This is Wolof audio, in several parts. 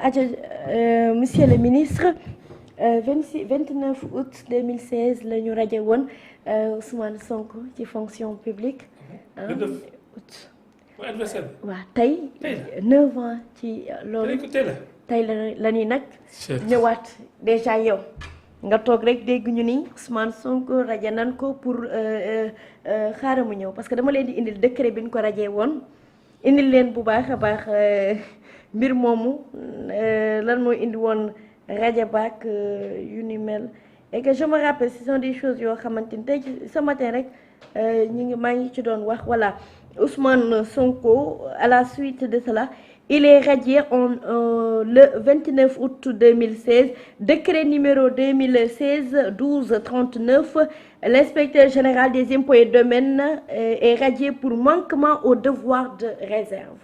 monsieur le ministre 29 août 2016 la ñu rajo woon Ousmane Sonko ci fonction publique. 29 août. mooy anniversaire bi. waaw tey 9 ans ci loolu. tey la ñuy nag. ñëwaat déjà yow. nga toog rek dégg ñu ni Ousmane Sonko rajo nan ko pour xaaral mu ñëw parce que dama leen di indil décret bi ñu ko rajee woon indil leen bu baax a baax mbir moomu lan moo indi woon rajo baak yu ni mel et que je me rappelle ce sont des choses yoo xamante ni tey ce matin rek maa ngi ci doon wax voilà Ousmane Sonko à la suite de cela. Il est radié le 29 août 2016, décret numéro 2016-1239. L'inspecteur général des impôts et domaines est radié pour manquement au devoir de réserve.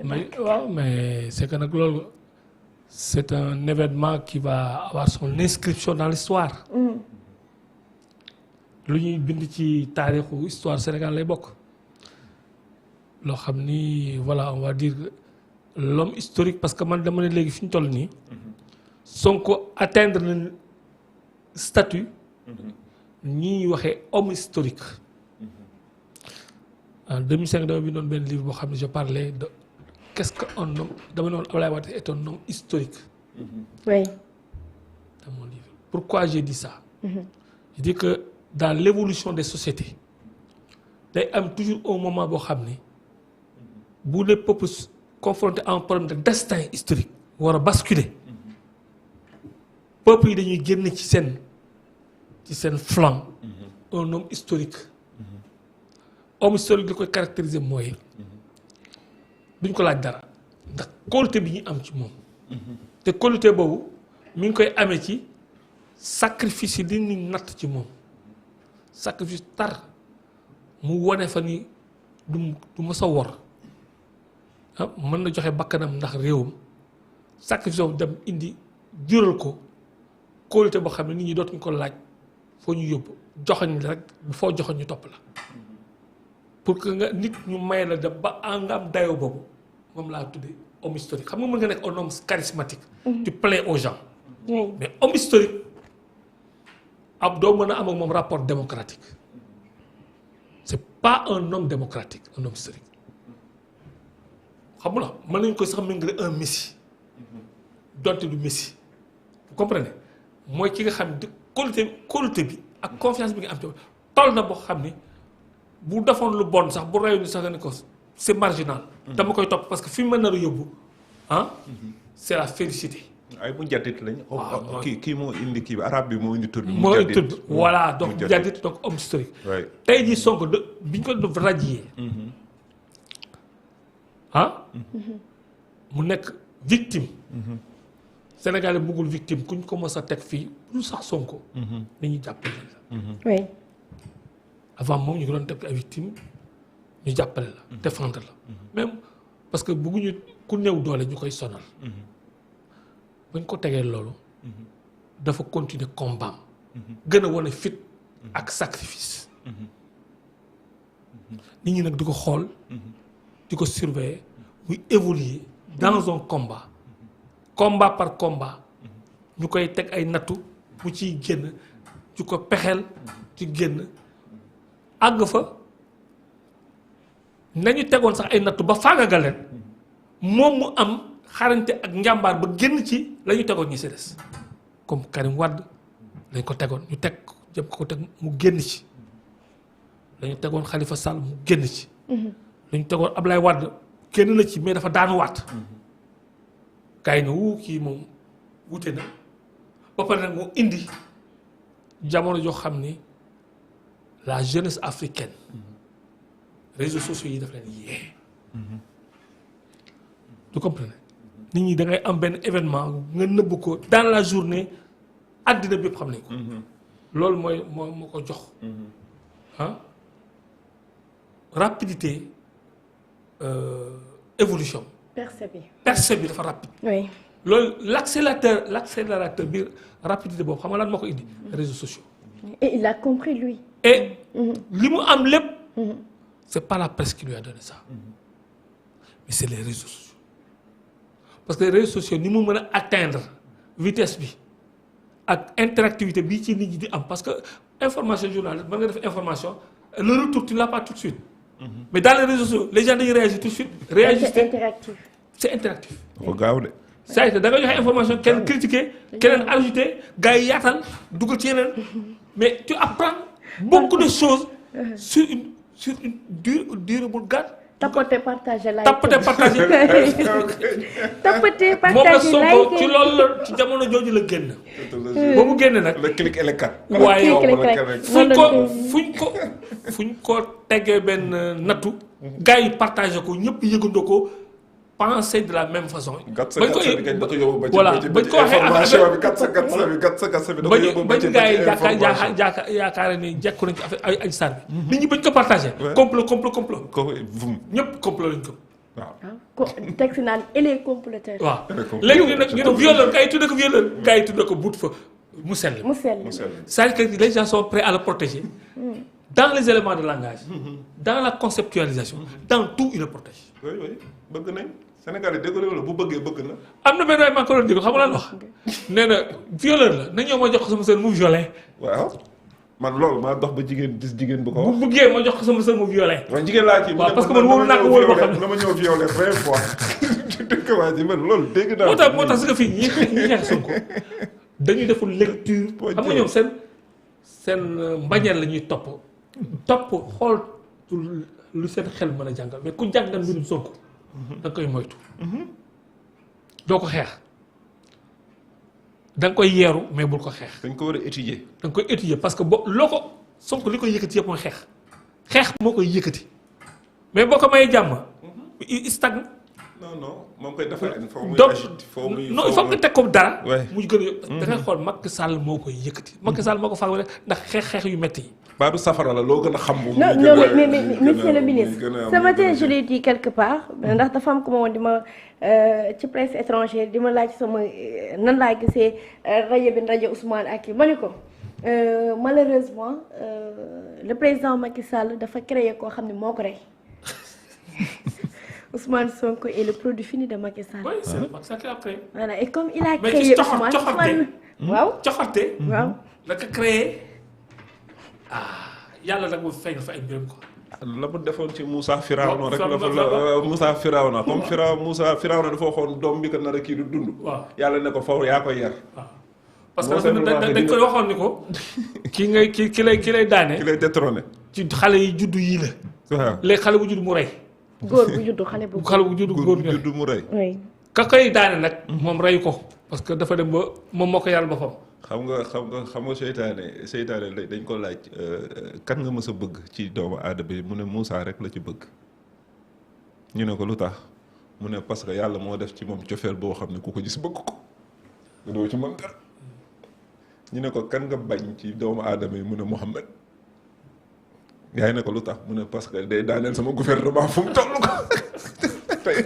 Mais c'est que c'est un événement qui va avoir son inscription dans l'histoire. Lu ñuy bind ci taarixu histoire Sénégal lay bokk. loo xam ni voilà on va dire l'homme historique parce que man dama ne léegi fi ñu toll nii Sonko atteindre na statut ñi waxee homme historique en 2005 dama bindoon benn livre boo xam ne je parlais de qu'est-ce que un homme dama ne woon Abdoulaye Wade est un homme historique. Oui. Dans mon livre. Pourquoi j'ai dit ça? Je dis que dans l'évolution des sociétés day am toujours un moment boo xam ni bu les peuples confrontés à un problème de destin historique war a basculer peuples yi dañuy génn ci seen flanc un homme historique homme historique li koy caractériser mooy duñ ko laaj dara ndax qualité bi ñu am ci moom te qualité boobu mi ngi koy amee ci sacrifice yi li ñu natt ci moom sacrifice tar mu wone fa ni du mës a wor mën na joxe bakkanam ndax réewam sacrifice boobu dem indi jural ko qualité boo xam ne nit ñi dootuñu ko laaj foo ñu yóbbu joxoñ la rek bu foo joxoñ ñu topp la pour que nga nit ñu may la dem ba nga am dayoo boobu moom laa tuddee homme historique xam nga mën nga nekk un homme charismatique. tu plais aux gens. mais homme historique ab doo mën a am ak moom rapport démocratique c'est pas un homme démocratique un homme historique. xam nga mën nañu koy sax méngale un messie donte du messie vous comprenez mooy ki nga xam ne qualité bi ak confiance bi nga am ci toll na boo xam ni bu defoon lu bon sax bu reyu ni sax nga ne ko c'est marginal. dama koy topp parce que fi mu mën na la yóbbu c'est la félicité. ay mujaddid lañ. kii moo indi kii bi arabe bi moo indi tur bi. moo indi tur bi voilà donc mujaddid donc homme historique. tey jii Sonko bi ñu ko def radier. mu nekk victime. Sénégalais bëggul victime kuñ ko mos a teg fii lu sax Sonko. dañuy jàppale la. oui. avant moom ñu ko doon teg ay victime ñu jàppale la. défendre la. même parce que bëgguñu ku néew doole ñu koy sonal. bañ ko tegee loolu. dafa continuer combat gën a wane fit ak sacrifice. nit ñi nag di ko xool. di ko surveiller muy évoluer dans un combat par combat ñu koy teg ay nattu mu ciy génn ci ko pexeel ci génn àgg fa nañu tegoon sax ay nattu ba faagagal leen moom mu am xarañte ak njàmbaar ba génn ci la ñu tegoon ñi si des comme Karim Wade lañ ko tegoon ñu teg jëm ko teg mu génn ci la ñu tegoon Khalifa Sall mu génn ci lañu tegoon Ablaye Wade génn na ci mais dafa daanuwaat gars yi ne wuu kii moom wute na ba pare nag moo indi jamono joo xam ni la jeunesse africaine réseaux sociaux yi daf leen yee tu comprends nit ñi da ngay am benn événement nga nëbb ko dans la journée àddina bi yëpp xam nañ ko loolu mooy moo ko jox rapidité évolution. percée bi dafa rapide. oui loolu l'accélérateur bi rapidité boobu xam nga lan moo ko indi. réseaux sociaux. et il a compris lui. et li mu am lépp. c'est pas la presse qui lui a donné ça. mais c'est les réseaux sociaux. parce que les réseaux sociaux ni mu mën a atteindre vitesse bi ak interactivité bii ci nit ñi di am parce que information journaliste mën nga def information le retour tu l'as pas tout de suite. mais dans les réseaux sociaux les gens dañuy réagir tout de suite. réagir c'est interactif. c'est interactif. dafa gaaw de. ça da nga joxe information kenn critiquer keneen ajouter gars yi yaatal dugal ci yeneen mais tu apprends beaucoup de choses sur une durée bu gàtt. tapoter partager like. tapoter partager. tapoter moom la partager Sonko like. ci loolu la ci jamono jooju la génn. ba mu génne nag. le clic et le cut. waaye clic fuñ ko tegee benn nattu. gars yi partagé ko ñëpp yëgandoo ko penser de la même façon. bañ ko voilà bañ ko waxee information bi gatsa bi. bañ gars yi yaakaar ni jekku nañ ci affaire ay Sarr bi. nit ñi bañ ko partagé. complot. ñëpp complot lañ ko. waaw teg si naan il est comploteur. waaw léegi ñu ne violeur gars yi tuddee ko violeur gars yi tuddee ko bout fa mu sell. c'est-à-dire que les gens sont prêts à le protéger. dans les éléments de langage. dans la conceptualisation. dans tout il le protège. oui bëgg nañ Sénégal yi dégg la bu bëggee bëgg na. am na benn waay maa ko doon déglu xam nga lan wax nee na violeur la na ñëw ma jox ko sama sœur mu violé. waaw man loolu maa dox ba jigéen bu ko wax. bu bëggee ma jox ko sama sœur mu violé. man jigéen laa ci. waaw parce que man wóolu naa ko wóolu boo xam ne dama ñëw violé 20 fois. dëgg waa ji man loolu dégg naa. moo tax su nga fii ñi xeex Sonko dañuy deful lecture. xam nga ñoom seen mbañeel la ñuy topp xool lu seen xel mën a jàngal mais ku jàngal mbirum Sonko da nga koy moytu. doo ko xeex da nga koy yeeru mais bul ko xeex. dañ ko war a étudier. da nga koy étudier parce que loo ko Sonko li koy yëkkati yëpp mooy xeex moo koy yëkkati mais boo ko mayee jàmm il stagne. non moom koy defar il faut nga teg ko dara. mu gën a da ngay xool Macky Sall moo koy yëkkati. Macky Sall moo ko fàgg ndax xeex yu métti yi. baadu safara la loo gën a xam. non mais monsieur le ministre ce matin je l'ai dit quelque part ndax dafa am ko ma woon di ma ci presse étrangère di ma laaj sama nan laa gisee rajo Ousmane ak ma ni ko malheureusement le président Macky Sall dafa créé koo xam ne moo ko rey Ousmane Sonko est le produit fini de Macky Sall. oui c'est Macky Sall qui a créé. voilà et comme il a créé Ousmane waaw coxarte waaw la ko créé. yàlla nag mu feeñ fa ay mbiram ko. la mu defoon ci Moussa Firawna rek la fa Moussa Firawna comme Firawna dafa waxoon doom bi ko nar a kii du dund. waaw yàlla ne ko foofu yaa koy yar. waaw parce que dañ koy waxoon ni ko. ki lay daane. ki lay détrôné. ci xale yi juddu yii la. waaw léegi xale bu juddu mu rey. góor bu juddu xale bu juddu góor mu rey. oui. ka koy daane nag. moom rey ko parce que dafa dem ba moom moo ko yàlla boppam. xam nga seytaane dañ ko laaj kan nga mës a bëgg ci doomu aadama bi mu ne Moussa rek la ci bëgg ñu ne ko lu tax mu ne parce que yàlla moo def ci moom cofeel boo xam ne ku ko gis bëgg ko nga doo ci mën dara ñu ne ko kan nga bañ ci doomu aadama yi mu ne Mouhamed yaa ne ko lu tax mu ne parce que day daaneel sama gouvernement fu mu toll ko tey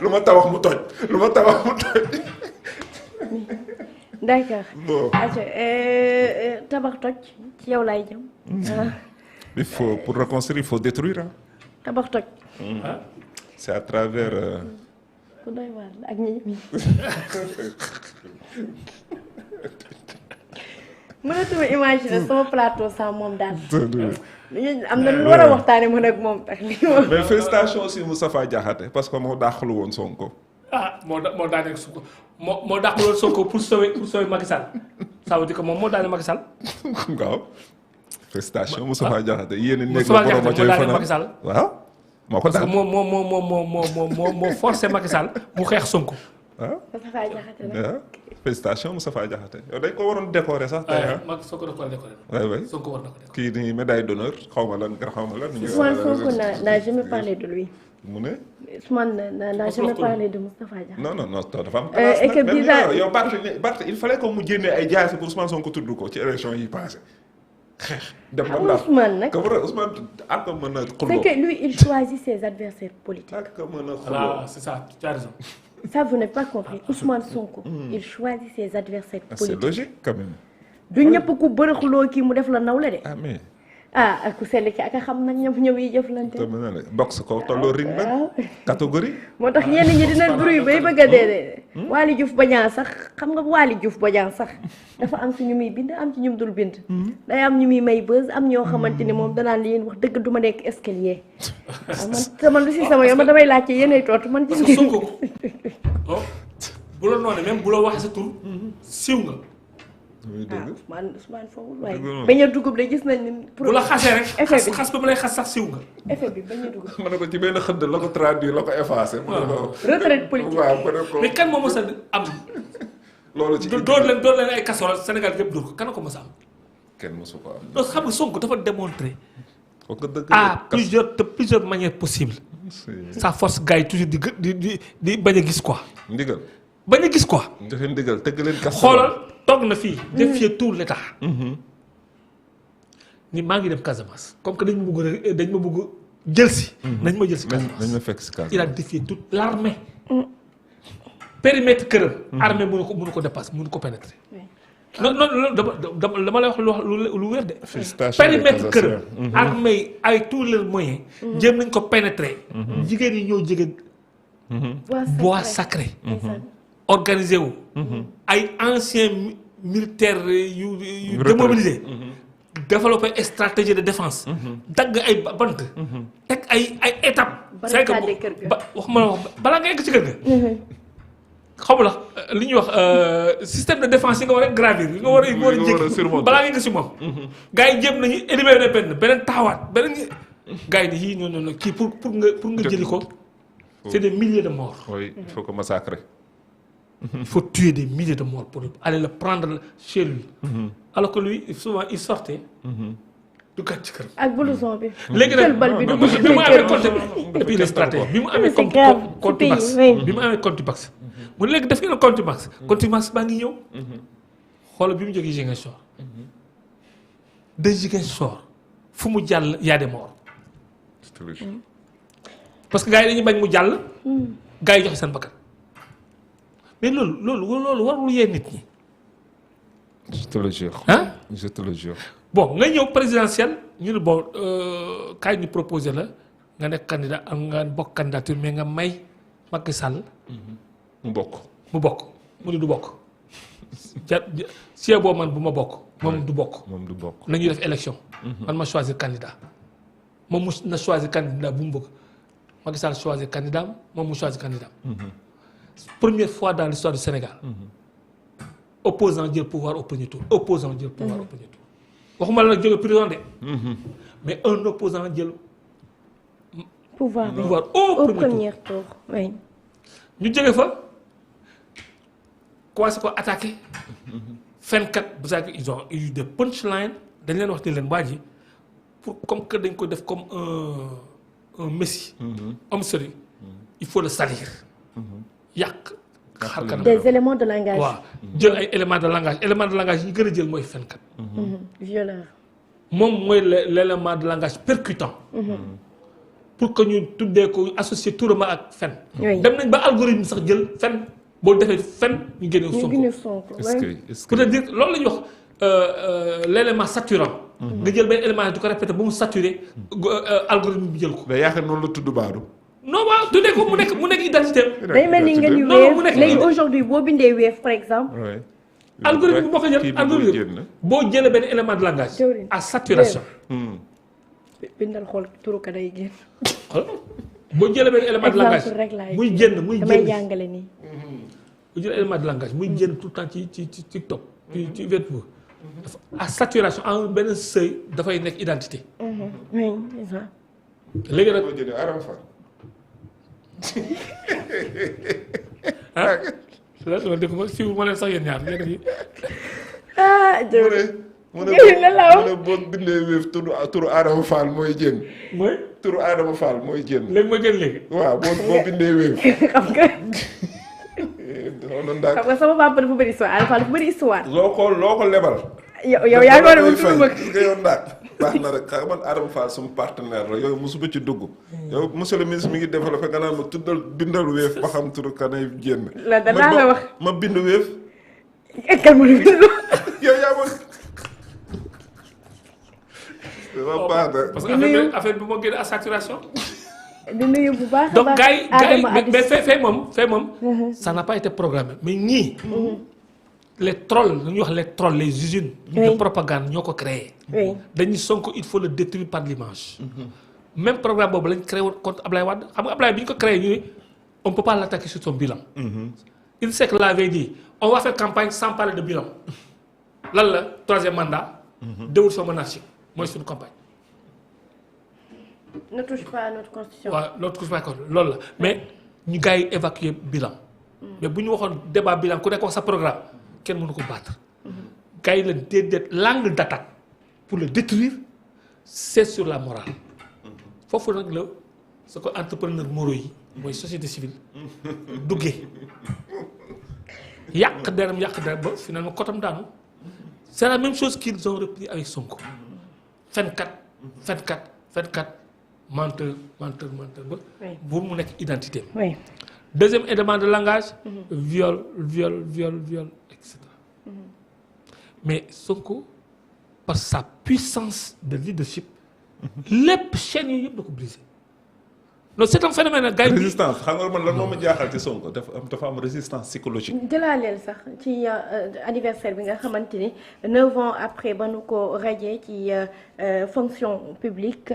lu ma tabax mu toj d'accord. bon tabax toj ci yow laay jëm. il faut pour reconstruire il faut détruire ah. tabax toj. c'est à travers. ku doy waar ak ñi. mënatuma imaginer sama plateau sans moom daal. am na lu war a waxtaanee mën ak moom tax li mais félicitations aussi Moustapha Diakhaté parce que moo dàqalu woon Sonko. moo daaneel Sonko moo dàqalu woon Sonko pour sauver Macky Sall ça veut dire que moom moo daaneel Macky Sall. waaw félicitations Moustapha Diakhaté yéen a nekk Moustapha Diakhaté moo daaneel Macky Sall. waaw moo ko daan parce que moo forcé Macky Sall mu xeex Sonko. ah Moustapha Diakhaté la. félicitations Moustapha Diakhaté yow dañ ko waroon décorer sax. tey ah mag Sonko da ko décorer. waay Sonko war na ko décorer. kii nii médaille d'honneur xaw ma lan. Ousmane Sonko n'a jamais parlé de lui. mu ne. Ousmane n'a jamais parlé de Moustapha Diakhaté. non dafa am. et que bizarre yow Barth il fallait que mu génnee ay jaasi pour Ousmane Sonko tudd ko ci élection yi passé xeex. dem ba ndax Ousmane nag. Ousmane ak mën a xuloo. c'est que lui il choisit ses adversaires politiques. ak mën a xuloo. voilà c'est ça tu as raison. Ça, vous n'avez pas compris. Ousmane Sonko, il choisit ses adversaires politiques. C'est logique quand même. du ñëpp ku bërëxloo kii mu def la nawle de. ah mais. ku sell ki ak a xam nag ñoom ñëw yi jëflante. te mën na ne box ko tolloo ring nag catégorie. moo tax ñenn ñi dinañ bruit bay bëgg a dee. Waly Diouf Bodiang sax xam nga Waly Diouf Bodiang sax dafa am si ñu muy bind am ci ñu dul bind. day am ñu muy may buzz am ñoo xamante ni moom danaan leen wax dëgg du ma nekk escalier. man lu si sama yoon man damay laajte yéenay tontu man. parce que Sonko bu la noonee même bu la waxee sa tur siiw nga. Ousmane foofu waaye bañ a dugub de gis nañ ni. bu la xasee rek effet bi xas ba mu lay xas sax siiw nga. effet bi bañ a dugub. ma ne ko ci benn xëdd la ko traduire la ko effacé. retraite politique waaw ma ne ko. mais kan moo mës a am. loolu ci doon leen ay casserole Sénégal yëpp dóor ko kan ko mës a am. kenn mësu ko am. donc xam nga Sonko dafa démontrer kooku dëgg à plusieurs manières possibles sa force gars yi toujours di bañ a gis quoi. ndigal. bañ a gis quoi. joxe ndigal tëgg leen casserole. xoolal toog na fii. défier tout l'état. ni maa ngi dem Casamance comme que dañ ma bëgg jël si. nañ ma jël si Casamance nañ ma fekk si Casamance. il a défié toute l'armée. périmètre këram. armée mënu ko dépasser mënu ko pénétrer. non dama lay wax lu wér de. périmètre këram. armée ay tous les moyens. jéem nañ ko pénétrer. jigéen yi ñoo jege. bois sacré. organisé wu. ay anciens militaires yu démobilisés. développer stratégie de défense. dagg ay bant. teg ay étapes. c'est que wax ma la wax balaa nga egg ci kër ga. xam la li ñuy wax système de défense yi nga war a gravir yi nga war a jéggi balaa nga egg si moom. gars yi jéem nañu éliminer beneen taxawaat beneen gars yi ni yii non kii pour nga jëli ko. c'est des milliers de morts. oui il faut que massacrer. Il faut tuer des milliers de morts pour aller le prendre chez lui. Alors que lui souvent il sortait. du gàtt ci kër. ak blouson bi. léegi nag bi mu amee compte et puis les stratégies bi mu amee contumace bi mu amee contumace mu léegi def ngeen contumace. contumace baa ngi ñëw. xoolal bi mu jógee Ziguinchor. de Ziguinchor fu mu jàll y a des morts. parce que gars yi dañuy bañ mu jàll. gars yi joxe seen bakkan. mais loolu warul yee nit ñi. je te le jure. ah je te le jure. bon nga ñëw présidentielle ñu ne bon kaay ñu proposé la nga nekk candidat am nga bokk candidature mais nga may Macky Sall. mu bokk mu ni du bokk. si boobu man bu ma bokk. moom du bokk. nañuy def élection. man ma choisir candidat. moom mu na choisir candidat bu mu bëgg Macky Sall choisir candidat moom mu choisir candidat. Première fois dans l'histoire du Sénégal. Opposant jël pouvoir au premier tour. waxuma la nag jóge prison de. mais un opposant jël. pouvoir au premier tour. oui. ñu jóge fa commencé ko attaqué. fenkat bu saa ils ont eu des punchlines dañ leen wax ni leen waa ji pour comme que dañ ko def comme un messie. homme sérieux il faut le salir. yàq. des éléments de langage. waaw jël ay éléments de langage yi gën a jël mooy fenkat. violeur. moom mooy l'élément de langage percutant. pour que ñu tuddee ko associé turama ak fen. dem nañ ba algorithme sax jël fen boo defee fen ñu génne Sonko. est-ce que pour te dire loolu la ñuy wax l'élément saturant. nga jël benn élément di ko répété ba mu saturé algorithme bi jël ko. mais yaakaar noonu la tudd Badou. non waaw tuddee ko mu nekk identité. day mel ni nga ñu Wave léegi aujourd'hui boo bindee Wave par exemple. algorithme bi moo ko jël algorithme boo jëlee benn élément de langage. à saturation. bindal xool turu ka day génn. boo jëlee benn élément de langage muy génn damay jàngale nii. bu jëlee élément de langage muy génn tout le temps ci TikTok. ci Facebook. dafa à saturation en benn seuil dafay nekk identité. oui c'est ça. léegi nag. ah loolu dégg nga siiw ma leen sax yéen ñaar ngeen di. mu ne boo bindee Wave turu Adama Fall mooy jën. mooy. turu Adama Fall mooy jën. léegi mooy gën léegi. waaw boo bindee Wave. xam nga sama papa dafa bëri histoire Adama Fall dafa bëri histoire. loo ko lebal. yow yaa ngi war a wut lu bëgg. nga yow ndax baax na rek xam man Adama Fall sama partenaire la yooyu mosuma ci dugg. yow monsieur le ministre mi ngi développé nga naan ma bindal Wave ba xam turu kanay génn. la danaa la wax ma bind Wave. kan mu bind. yow yaa ma. parce que affaire bi moo génn à saturation. di nuyu bu baax donc gars yi mais fee moom. ça n'a pas été programmé mais ñii. les trolls lu ñuy wax les trolls les usines. de propagande ñoo ko créé. dañuy Sonko il faut le détruire par l'image. même programme boobu lañ créé woon contre Ablaye Wade xam nga Ablaye bi ñu ko créé ñu on peut pas l'attaquer sur son bilan. il sait que l'avait dit on va faire campagne sans parler de bilan. lan la troisième mandat. dévolution monarchique mooy suñu campagne. ne touche pas à notre constitution. waaw ne touche pas à loolu la mais ñu gars yi évacuer bilan. mais bu ñu waxoon débat bilan ku nekk wax sa programme kenn mënu ko battre. gars yi la déedéet l'angle d'attaque pour le détruire c'est sur la morale. foofu nag la ce que entrepreneur moraux yi mooy société civile duggee yàq deram ba finalement kotam daanu. c'est la même chose qu'ils ont repris avec Sonko. fenkat menteur ba. bu mu nekk identité. deuxième élément de langage. viol etc. mais Sonko par sa puissance de leadership. lépp chaîne yooyu yëpp da ko brisé. non c'est un phénomène gars yi. résistance xam nga man lan moo ma jaaxal ci Sonko dafa am résistance psychologique. jëlaaleel sax ci anniversaire bi nga xamante ni 9 ans après ba nu ko radié ci fonction publique.